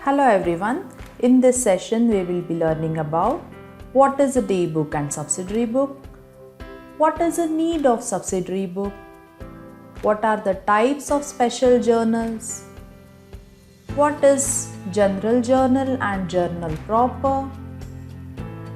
Hello everyone. In this session we will be learning about what is a day book and subsidiary book, what is the need of subsidiary book, what are the types of special journals, what is general journal and journal proper,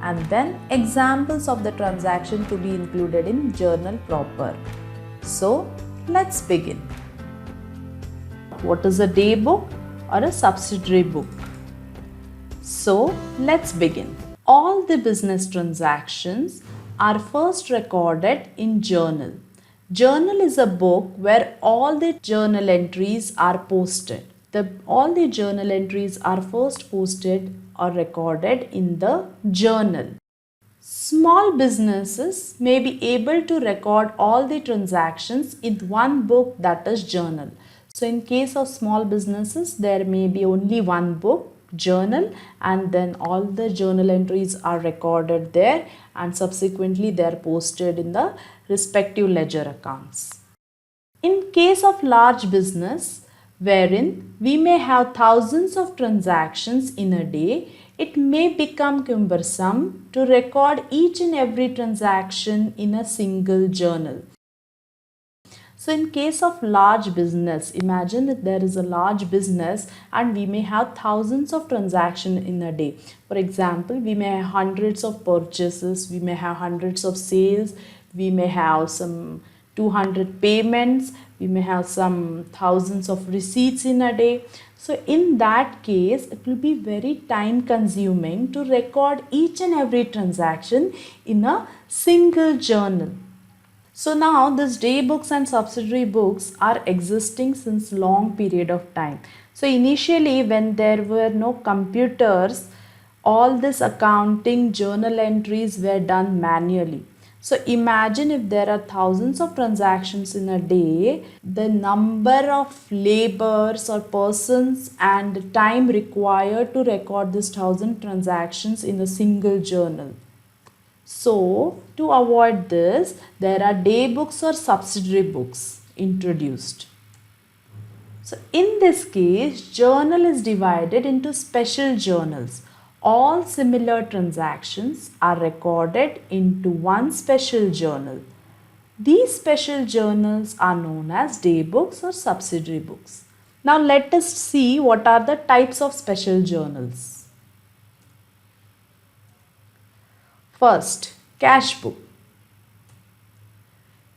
and then examples of the transaction to be included in journal proper. So let's begin. What is a day book or a subsidiary book? So let's begin. All the business transactions are first recorded in journal. Journal is a book where all the journal entries are posted. All the journal entries are first posted or recorded in the journal. Small businesses may be able to record all the transactions in one book, that is journal. So in case of small businesses, there may be only one book, journal, and then all the journal entries are recorded there and subsequently they are posted in the respective ledger accounts. In case of large business, wherein we may have thousands of transactions in a day, it may become cumbersome to record each and every transaction in a single journal. So in case of large business, imagine that there is a large business and we may have thousands of transactions in a day. For example, we may have hundreds of purchases, we may have hundreds of sales, we may have some 200 payments, we may have some thousands of receipts in a day. So in that case, it will be very time consuming to record each and every transaction in a single journal. So now these day books and subsidiary books are existing since long period of time. So initially when there were no computers, all this accounting journal entries were done manually. So imagine if there are thousands of transactions in a day, the number of laborers or persons and time required to record these 1,000 transactions in a single journal. So to avoid this, there are day books or subsidiary books introduced. So in this case, journal is divided into special journals. All similar transactions are recorded into one special journal. These special journals are known as day books or subsidiary books. Now let us see what are the types of special journals. First, cash book.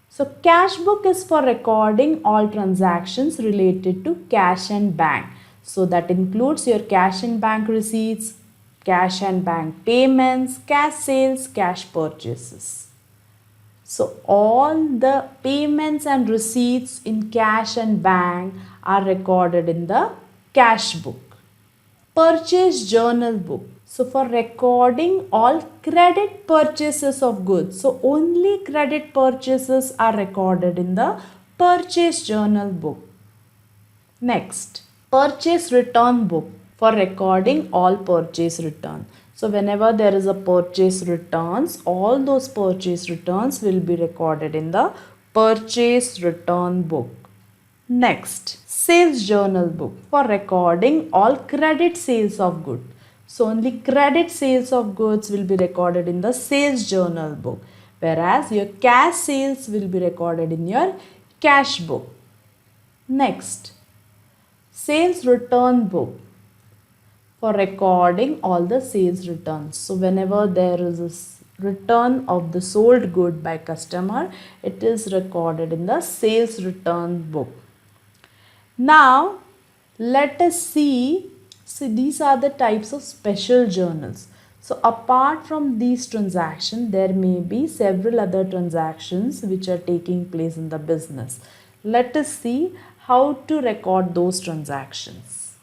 So cash book is for recording all transactions related to cash and bank. So that includes your cash and bank receipts, cash and bank payments, cash sales, cash purchases. So all the payments and receipts in cash and bank are recorded in the cash book. Purchase journal book. So for recording all credit purchases of goods. So only credit purchases are recorded in the purchase journal book. Next, purchase return book for recording all purchase return. So whenever there is a purchase returns, all those purchase returns will be recorded in the purchase return book. Next, sales journal book for recording all credit sales of goods. So only credit sales of goods will be recorded in the sales journal book, whereas your cash sales will be recorded in your cash book. Next, sales return book for recording all the sales returns. So whenever there is a return of the sold good by customer, it is recorded in the sales return book. Now let us see. So these are the types of special journals. So apart from these transactions, there may be several other transactions which are taking place in the business. Let us see how to record those transactions.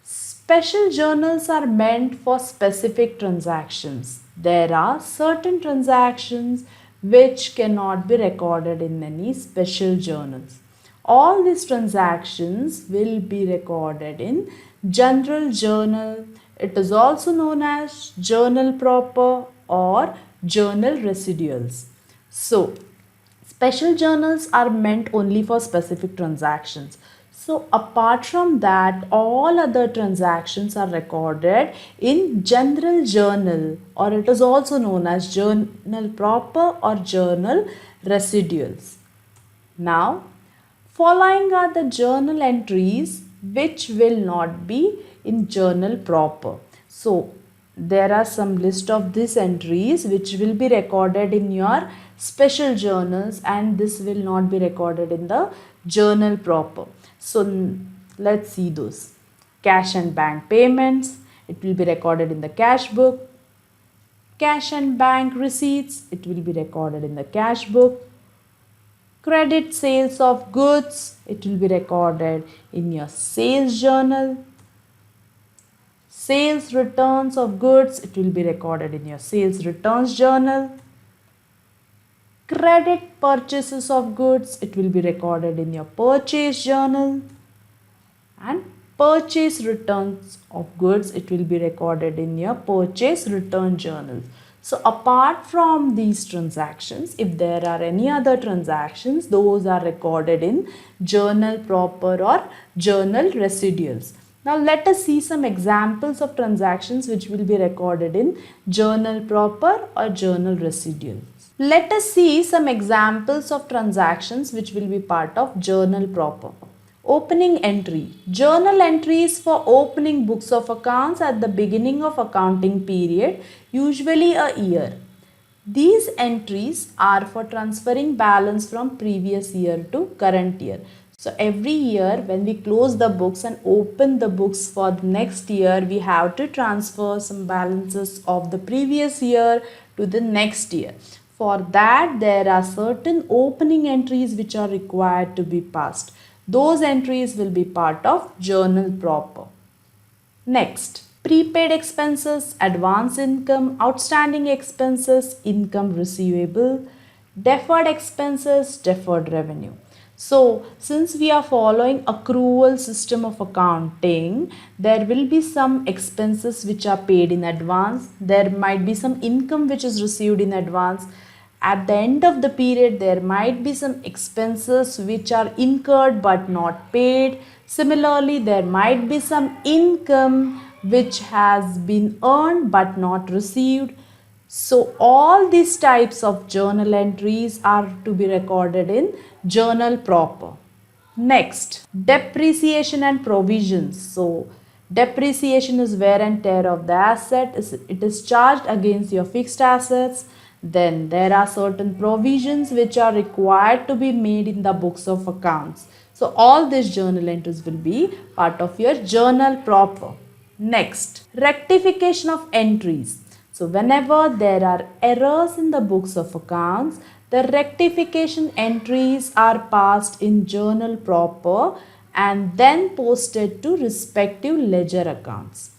Special journals are meant for specific transactions. There are certain transactions which cannot be recorded in any special journals. All these transactions will be recorded in general journal. It is also known as journal proper or journal residuals. So, special journals are meant only for specific transactions. So apart from that, all other transactions are recorded in general journal, or it is also known as journal proper or journal residuals. Now, following are the journal entries which will not be in journal proper. So, there are some list of these entries which will be recorded in your special journals, and this will not be recorded in the journal proper. So, let's see those. Cash and bank payments, it will be recorded in the cash book. Cash and bank receipts, it will be recorded in the cash book. Credit sales of goods, it will be recorded in your sales journal. Sales returns of goods, it will be recorded in your sales returns journal. Credit purchases of goods, it will be recorded in your purchase journal. And purchase returns of goods, it will be recorded in your purchase return journal. So apart from these transactions, if there are any other transactions, those are recorded in journal proper or journal residuals. Now let us see some examples of transactions which will be recorded in journal proper or journal residuals. Let us see some examples of transactions which will be part of journal proper. Opening entry. Journal entries for opening books of accounts at the beginning of accounting period, usually a year. These entries are for transferring balance from previous year to current year. So every year when we close the books and open the books for the next year, we have to transfer some balances of the previous year to the next year. For that, there are certain opening entries which are required to be passed. Those entries will be part of journal proper. Next, prepaid expenses, advance income, outstanding expenses, income receivable, deferred expenses, deferred revenue. So, since we are following accrual system of accounting, there will be some expenses which are paid in advance. There might be some income which is received in advance. At the end of the period, there might be some expenses which are incurred but not paid. Similarly, there might be some income which has been earned but not received. So, all these types of journal entries are to be recorded in journal proper. Next, depreciation and provisions. So, depreciation is wear and tear of the asset. It is charged against your fixed assets. Then there are certain provisions which are required to be made in the books of accounts. So all these journal entries will be part of your journal proper. Next, rectification of entries. So whenever there are errors in the books of accounts, the rectification entries are passed in journal proper and then posted to respective ledger accounts.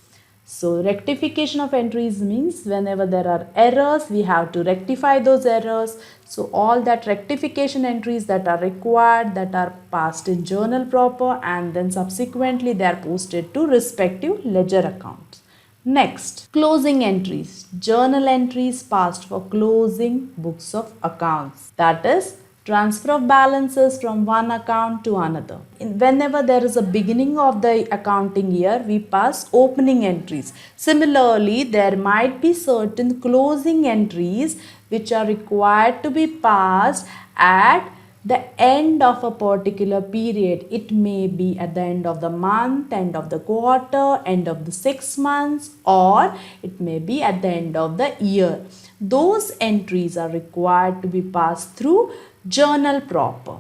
So rectification of entries means whenever there are errors, we have to rectify those errors. So all that rectification entries that are required, that are passed in journal proper, and then subsequently they are posted to respective ledger accounts. Next, closing entries. Journal entries passed for closing books of accounts. That is, transfer of balances from one account to another. Whenever there is a beginning of the accounting year, we pass opening entries. Similarly, there might be certain closing entries which are required to be passed at the end of a particular period. It may be at the end of the month, end of the quarter, end of the 6 months, or it may be at the end of the year. Those entries are required to be passed through journal proper.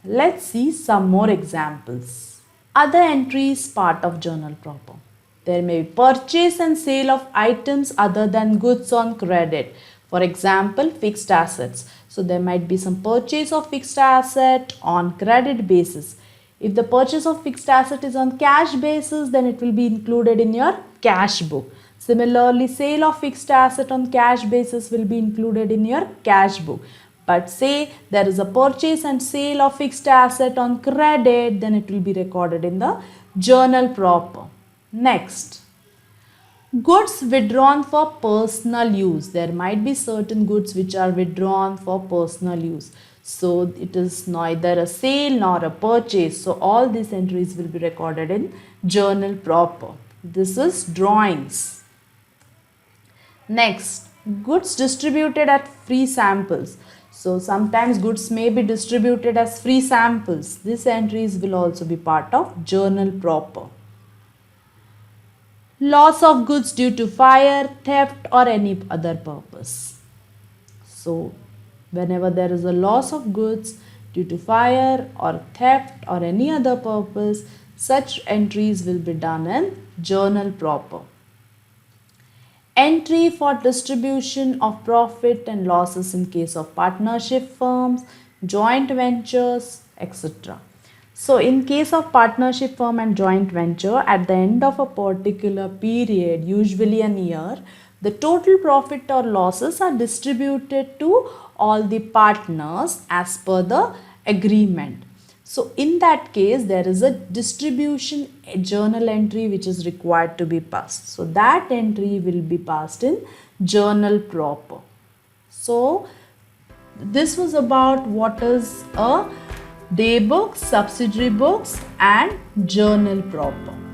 Let's see some more examples. Other entries part of journal proper. There may be purchase and sale of items other than goods on credit. For example, fixed assets. So there might be some purchase of fixed asset on credit basis. If the purchase of fixed asset is on cash basis, then it will be included in your cash book. Similarly, sale of fixed asset on cash basis will be included in your cash book. But say there is a purchase and sale of fixed asset on credit, then it will be recorded in the journal proper. Next, goods withdrawn for personal use. There might be certain goods which are withdrawn for personal use. So it is neither a sale nor a purchase. So all these entries will be recorded in journal proper. This is drawings. Next, goods distributed at free samples. So sometimes goods may be distributed as free samples. These entries will also be part of journal proper. Loss of goods due to fire, theft or any other purpose. So whenever there is a loss of goods due to fire or theft or any other purpose, such entries will be done in journal proper. Entry for distribution of profit and losses in case of partnership firms, joint ventures, etc. So in case of partnership firm and joint venture, at the end of a particular period, usually an year, the total profit or losses are distributed to all the partners as per the agreement. So in that case, there is a distribution journal entry which is required to be passed. So that entry will be passed in journal proper. So this was about what is a day book, subsidiary books and journal proper.